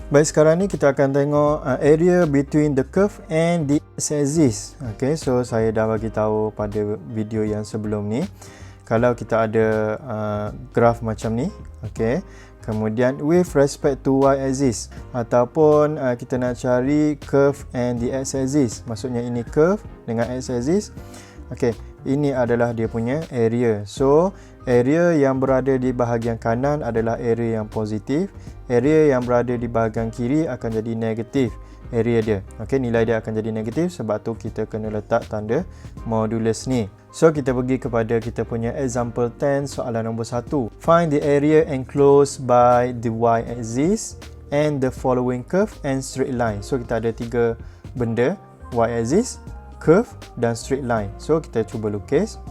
Baik, sekarang ni kita akan tengok area between the curve and the x-axis. Okay, so saya dah bagi tahu pada video yang sebelum ni, kalau kita ada graf macam ni, okay, kemudian with respect to y-axis, ataupun kita nak cari curve and the x-axis, maksudnya ini curve dengan x-axis, okay, ini adalah dia punya area. So area yang berada di bahagian kanan adalah area yang positif, area yang berada di bahagian kiri akan jadi negatif area dia. Okey, nilai dia akan jadi negatif, sebab tu kita kena letak tanda modulus ni. So kita pergi kepada kita punya example 10, soalan nombor 1. Find the area enclosed by the y-axis and the following curve and straight line. So kita ada 3 benda, y-axis, curve dan straight line. So kita cuba lukis.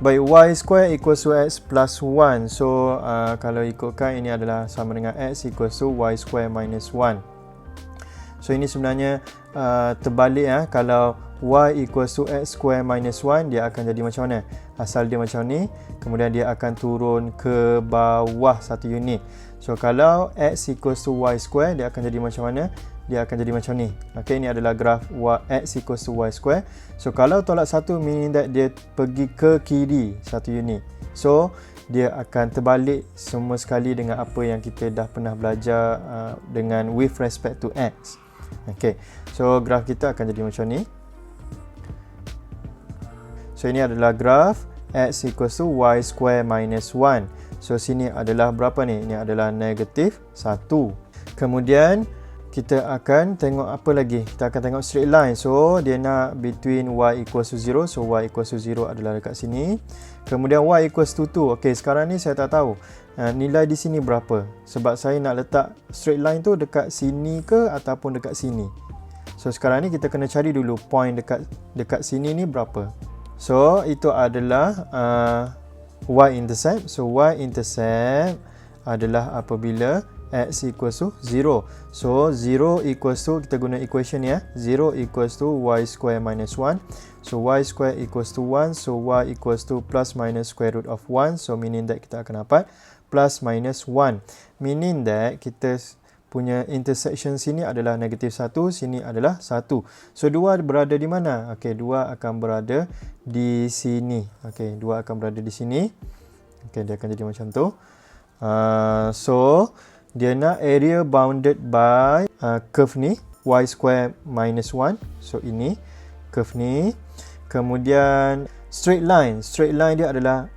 Baik, y square equals to x plus 1. So kalau ikutkan, ini adalah sama dengan x equals to y square minus 1. So ini sebenarnya terbalik ya. Kalau y equals to x square minus 1, dia akan jadi macam mana? Asal dia macam ni, kemudian dia akan turun ke bawah 1 unit. So kalau x equals to y square, dia akan jadi macam mana? Dia akan jadi macam ni. Okay, ini adalah graf x equals to y square. So kalau tolak 1, meaning that dia pergi ke kiri 1 unit. So dia akan terbalik semua sekali dengan apa yang kita dah pernah belajar dengan with respect to x. Okay, so graf kita akan jadi macam ni. So ini adalah graf x equals to y square minus 1. So sini adalah berapa ni? Ini adalah negatif 1. Kemudian kita akan tengok apa lagi? Kita akan tengok straight line. So dia nak between y equals to 0. So y equals to 0 adalah dekat sini. Kemudian y equals to 2. Okay, sekarang ni saya tak tahu nilai di sini berapa, sebab saya nak letak straight line tu dekat sini ke ataupun dekat sini. So sekarang ni kita kena cari dulu point dekat sini ni berapa. So itu adalah y-intercept. So y-intercept adalah apabila x equals to 0. So 0 equals to, kita guna equation ya, 0 equals to y square minus 1. So y square equals to 1. So y equals to plus minus square root of 1. So meaning that kita akan dapat plus minus 1. Meaning that kita punya intersection sini adalah negatif 1, sini adalah 1. So 2 berada di mana? Okey, 2 akan berada di sini. Okey, 2 akan berada di sini. Okey, dia akan jadi macam tu. So dia nak area bounded by curve ni, y square minus 1. So ini curve ni. Kemudian straight line. Straight line dia adalah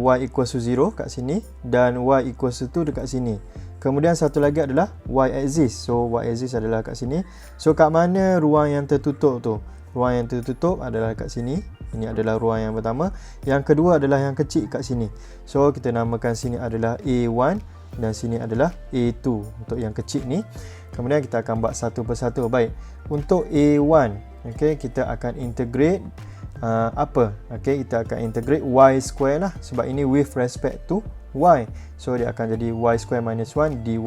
y equals to 0 kat sini dan y equals to 2 dekat sini. Kemudian satu lagi adalah y-axis. So y-axis adalah kat sini. So kat mana ruang yang tertutup tu? Ruang yang tertutup adalah kat sini. Ini adalah ruang yang pertama. Yang kedua adalah yang kecil kat sini. So kita namakan sini adalah A1 dan sini adalah A2 untuk yang kecil ni. Kemudian kita akan buat satu persatu. Baik, untuk A1, okay, kita akan integrate apa? Okay, kita akan integrate y square lah, sebab ini with respect to y. So dia akan jadi y square minus 1 dy.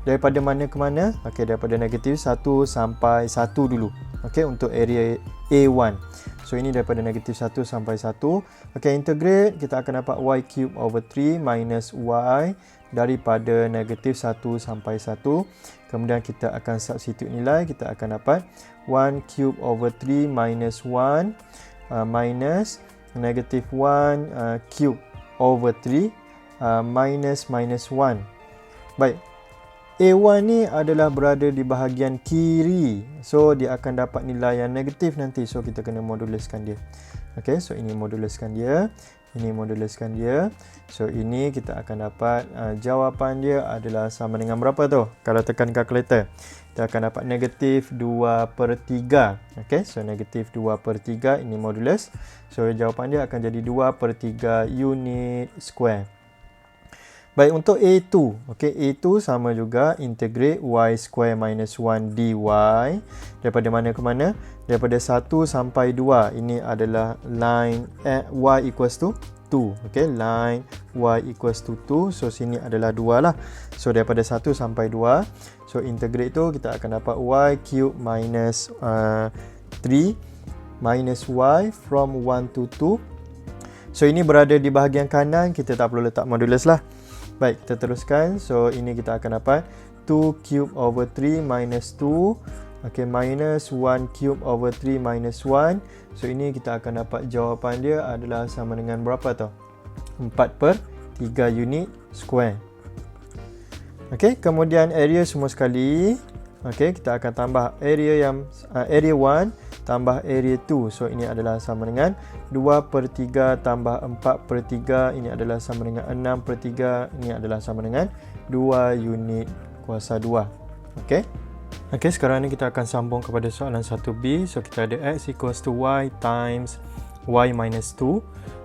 Daripada mana ke mana? Okay, daripada negatif 1 sampai 1 dulu. Okay, untuk area A1. So ini daripada negatif 1 sampai 1. Okay, integrate, kita akan dapat y cube over 3 minus y daripada negatif 1 sampai 1. Kemudian kita akan substitute nilai, kita akan dapat 1 cube over 3 minus 1 minus negatif 1 cube over 3 minus 1. Baik, A1 ni adalah berada di bahagian kiri. So dia akan dapat nilai yang negatif nanti. So kita kena moduluskan dia. Okay, so ini moduluskan dia. Ini moduluskan dia. So ini kita akan dapat jawapan dia adalah sama dengan berapa tu? Kalau tekan kalkulator, kita akan dapat negatif 2/3. Okay, so negatif 2/3 ini modulus. So jawapan dia akan jadi 2/3 unit square. Baik, untuk A2, okay, A2 sama juga integrate y square minus 1 dy. Daripada mana ke mana? Daripada 1 sampai 2. Ini adalah line y equals to 2. Okay, line y equals to 2. So sini adalah 2 lah. So daripada 1 sampai 2. So integrate tu kita akan dapat y cube minus 3 minus y from 1 to 2. So ini berada di bahagian kanan, kita tak perlu letak modulus lah. Baik, kita teruskan. So ini kita akan dapat 2 cube over 3 minus 2. Okay, minus 1 cube over 3 minus 1. So, ini kita akan dapat jawapan dia adalah sama dengan berapa tau? 4/3 unit square. Okay, kemudian area semua sekali. Okay, kita akan tambah area 1 tambah area 2. So, ini adalah sama dengan 2/3 tambah 4/3. Ini adalah sama dengan 6/3. Ini adalah sama dengan 2 unit kuasa 2. Okay. Okay, sekarang ni kita akan sambung kepada soalan 1B. So, kita ada X equals to Y times Y minus 2.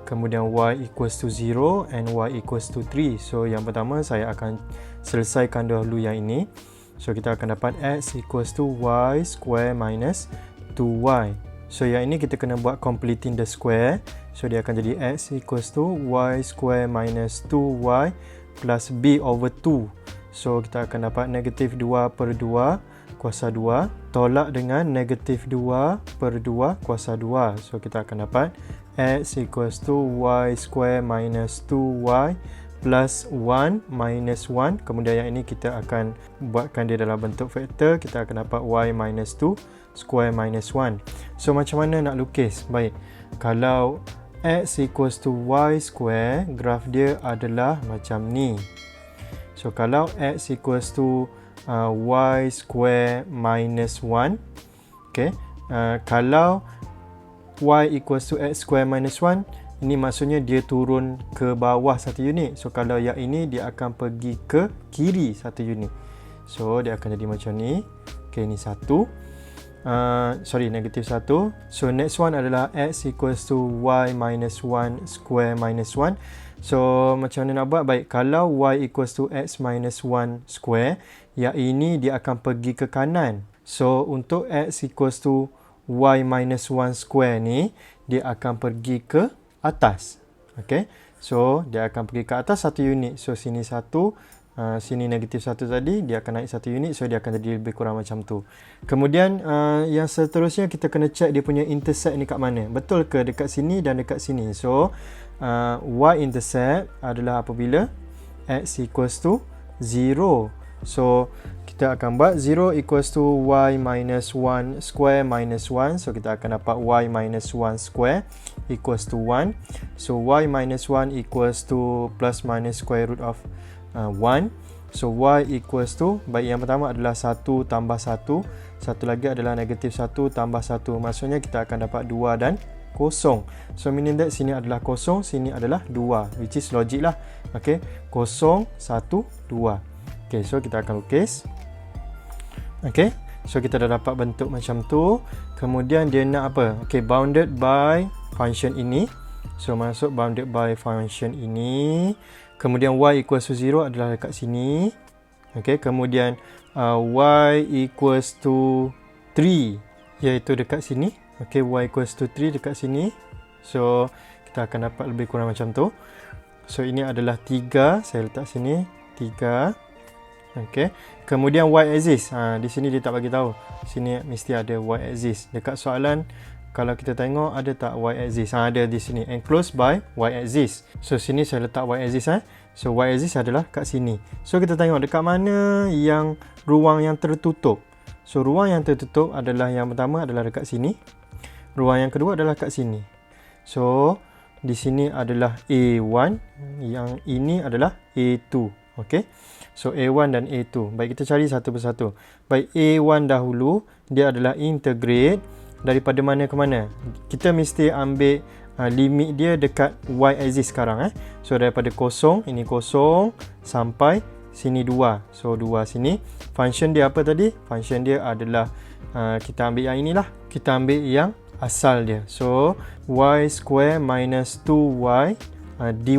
Kemudian Y equals to 0 and Y equals to 3. So, yang pertama saya akan selesaikan dahulu yang ini. So, kita akan dapat X equals to Y square minus 2Y. So, yang ini kita kena buat completing the square. So, dia akan jadi X equals to Y square minus 2Y plus B over 2. So, kita akan dapat negatif 2/2 kuasa 2 tolak dengan negatif 2/2 kuasa 2. So, kita akan dapat X equals to Y square minus 2Y plus 1 minus 1. Kemudian yang ini kita akan buatkan dia dalam bentuk vektor. Kita akan dapat Y minus 2 square minus 1. So, macam mana nak lukis? Baik, kalau X equals to Y square, graf dia adalah macam ni. So, kalau X equals to Y square minus 1. Okay. Kalau Y equals to X square minus 1, ini maksudnya dia turun ke bawah 1 unit. So, kalau yang ini dia akan pergi ke kiri 1 unit. So, dia akan jadi macam ni. Okay, ini 1. Negatif 1. So, next one adalah X equals to Y minus 1 square minus 1. So, macam mana nak buat? Baik, kalau Y equals to X minus 1 square, yang ini dia akan pergi ke kanan. So, untuk X equals to Y minus 1 square ni, dia akan pergi ke atas. Okay. So, dia akan pergi ke atas 1 unit. So, sini 1, sini negatif 1 tadi, dia akan naik 1 unit. So, dia akan jadi lebih kurang macam tu. Kemudian, yang seterusnya kita kena check dia punya intersect ni kat mana. Betul ke dekat sini dan dekat sini? So, Y-intercept adalah apabila X equals to 0. So, kita akan buat 0 equals to Y minus 1 square minus 1. So, kita akan dapat Y minus 1 square equals to 1. So, Y minus 1 equals to plus minus square root of 1. So, Y equals to, baik, yang pertama adalah 1 tambah 1. Satu lagi adalah negatif 1 tambah 1. Maksudnya, kita akan dapat 2 dan kosong. So, meaning that sini adalah kosong, sini adalah 2. Which is logic lah. Okay. 0, 1, 2. Okay. So, kita akan lukis. Okay. So, kita dah dapat bentuk macam tu. Kemudian, dia nak apa? Okay. Bounded by function ini. So, masuk bounded by function ini. Kemudian, Y equals to 0 adalah dekat sini. Okay. Kemudian, Y equals to 3. Iaitu dekat sini. Okay, Y equals to 3 dekat sini. So, kita akan dapat lebih kurang macam tu. So, ini adalah 3. Saya letak sini. 3. Okay. Kemudian, Y axis. Di sini dia tak bagi tahu. Sini mesti ada Y axis. Dekat soalan, kalau kita tengok, ada tak Y axis? Ada di sini. Enclosed by Y axis. So, sini saya letak Y axis. So, Y axis adalah kat sini. So, kita tengok dekat mana yang ruang yang tertutup. So, ruang yang tertutup adalah yang pertama adalah dekat sini. Ruang yang kedua adalah kat sini. So, di sini adalah A1. Yang ini adalah A2. Okay. So, A1 dan A2. Baik, kita cari satu persatu. Baik, A1 dahulu. Dia adalah integrate daripada mana ke mana. Kita mesti ambil limit dia dekat Y-axis sekarang. So, daripada 0, ini 0, sampai sini 2. So, 2 sini. Function dia apa tadi? Function dia adalah, kita ambil yang inilah. Kita ambil yang asal dia. So, Y square minus 2Y dy.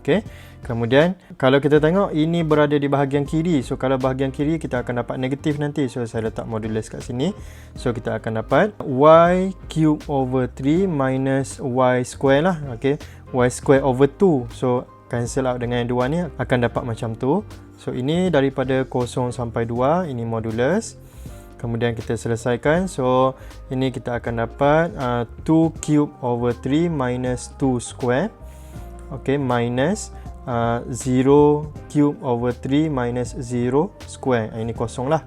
Okay. Kemudian, kalau kita tengok, ini berada di bahagian kiri. So, kalau bahagian kiri, kita akan dapat negatif nanti. So, saya letak modulus kat sini. So, kita akan dapat Y cube over 3 minus Y square lah. Okay. Y square over 2. So, cancel out dengan yang 2 ni, akan dapat macam tu. So, ini daripada 0 sampai 2. Ini modulus. Kemudian kita selesaikan. So, ini kita akan dapat 2 cube over 3 minus 2 square. Okay, minus 0 cube over 3 minus 0 square. Ini kosong lah.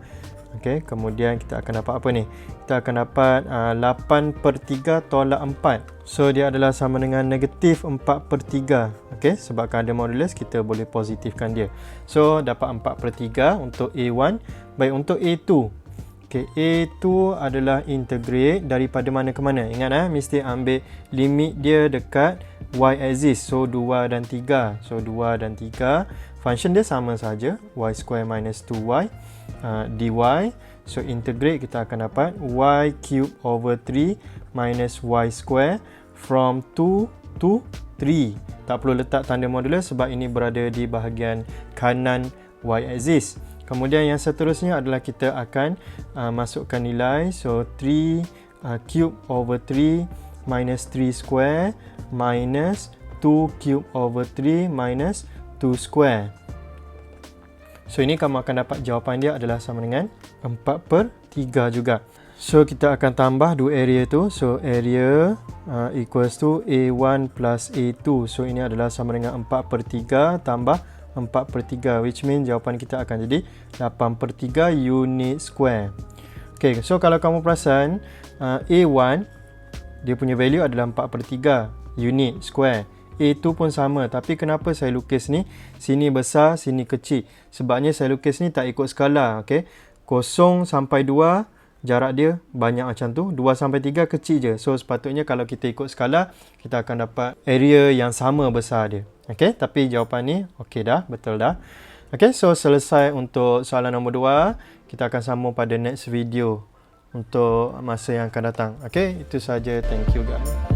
Okay, kemudian kita akan dapat apa ni? Kita akan dapat 8/3 tolak 4. So, dia adalah sama dengan negatif 4/3. Okay, sebabkan ada modulus, kita boleh positifkan dia. So, dapat 4/3 untuk A1. Baik, untuk A2. Okay, A2 adalah integrate daripada mana ke mana. Ingat mesti ambil limit dia dekat y-axis. So, 2 dan 3. So, 2 dan 3. Function dia sama saja. Y square minus 2y dy. So, integrate kita akan dapat y cube over 3 minus y square from 2 to 3. Tak perlu letak tanda modulus sebab ini berada di bahagian kanan y-axis. Kemudian yang seterusnya adalah kita akan masukkan nilai. So, 3 cube over 3 minus 3 square minus 2 cube over 3 minus 2 square. So, ini kamu akan dapat jawapan dia adalah sama dengan 4/3 juga. So, kita akan tambah dua area tu. So, area equals to A1 plus A2. So, ini adalah sama dengan 4/3 tambah 4/3, which means jawapan kita akan jadi 8/3 unit square. Okay, so kalau kamu perasan, A1 dia punya value adalah 4/3 unit square. A2 pun sama, tapi kenapa saya lukis ni sini besar, sini kecil? Sebabnya saya lukis ni tak ikut skala. Okay, 0 sampai 2 jarak dia banyak macam tu, 2 sampai 3 kecil je. So, sepatutnya kalau kita ikut skala, kita akan dapat area yang sama besar dia. Okay, tapi jawapan ni okey dah, betul dah. Okay, so selesai untuk soalan nombor 2. Kita akan sambung pada next video untuk masa yang akan datang. Okay, itu saja. Thank you guys.